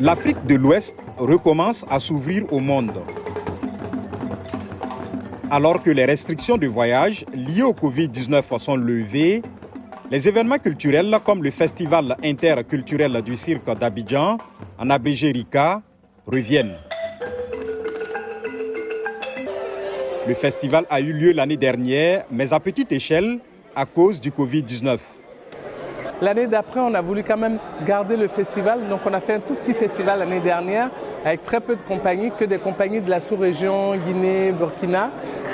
L'Afrique de l'Ouest recommence à s'ouvrir au monde. Alors que les restrictions de voyage liées au Covid-19 sont levées, les événements culturels comme le Festival interculturel du cirque d'Abidjan, en abrégé RICA, reviennent. Le festival a eu lieu l'année dernière, mais à petite échelle à cause du Covid-19. L'année d'après, on a voulu quand même garder le festival. Donc on a fait un tout petit festival l'année dernière avec très peu de compagnies, que des compagnies de la sous-région, Guinée, Burkina,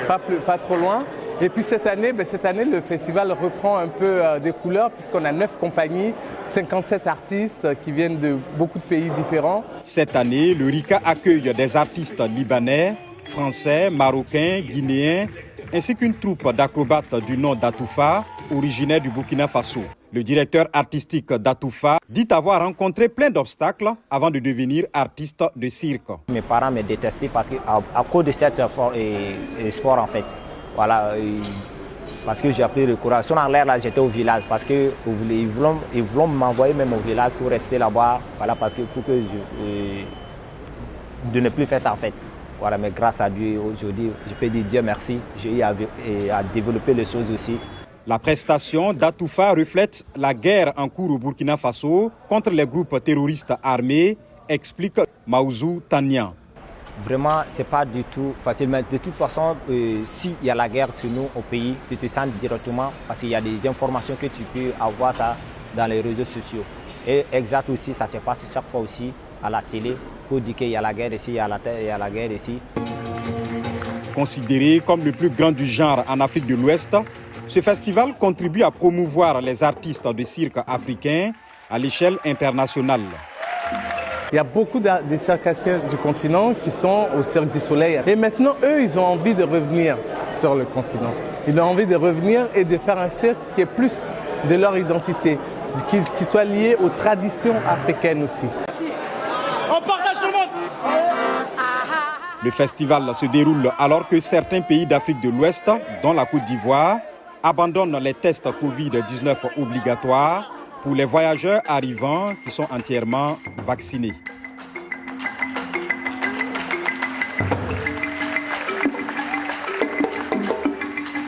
pas trop loin. Et puis cette année, le festival reprend un peu des couleurs puisqu'on a 9 compagnies, 57 artistes qui viennent de beaucoup de pays différents. Cette année, le RICA accueille des artistes libanais, français, marocains, guinéens, ainsi qu'une troupe d'acrobates du nom d'Atoufa, originaire du Burkina Faso. Le directeur artistique d'Atoufa dit avoir rencontré plein d'obstacles avant de devenir artiste de cirque. Mes parents me détestaient parce qu'à cause de cet sport en fait. Voilà, parce que j'ai appris le courage. Sur en l'air là, j'étais au village parce qu'ils voulaient m'envoyer même au village pour rester là-bas. Voilà, parce que pour que de ne plus faire ça en fait. Voilà, mais grâce à Dieu, aujourd'hui, je peux dire Dieu merci. J'ai eu à développer les choses aussi. La prestation d'Atoufa reflète la guerre en cours au Burkina Faso contre les groupes terroristes armés, explique Maouzou Tanyan. Vraiment, ce n'est pas du tout facile. Mais de toute façon, s'il y a la guerre sur nous au pays, tu te sens directement parce qu'il y a des informations que tu peux avoir ça dans les réseaux sociaux. Et exact aussi, ça se passe chaque fois aussi à la télé pour dire qu'il y a la guerre ici, il y a la guerre ici. Considéré comme le plus grand du genre en Afrique de l'Ouest, ce festival contribue à promouvoir les artistes de cirque africains à l'échelle internationale. Il y a beaucoup de circassiens du continent qui sont au Cirque du Soleil. Et maintenant, eux, ils ont envie de revenir sur le continent. Ils ont envie de revenir et de faire un cirque qui est plus de leur identité, qui soit lié aux traditions africaines aussi. On partage tout le monde. Le festival se déroule alors que certains pays d'Afrique de l'Ouest, dont la Côte d'Ivoire, abandonnent les tests Covid-19 obligatoires pour les voyageurs arrivants qui sont entièrement vaccinés.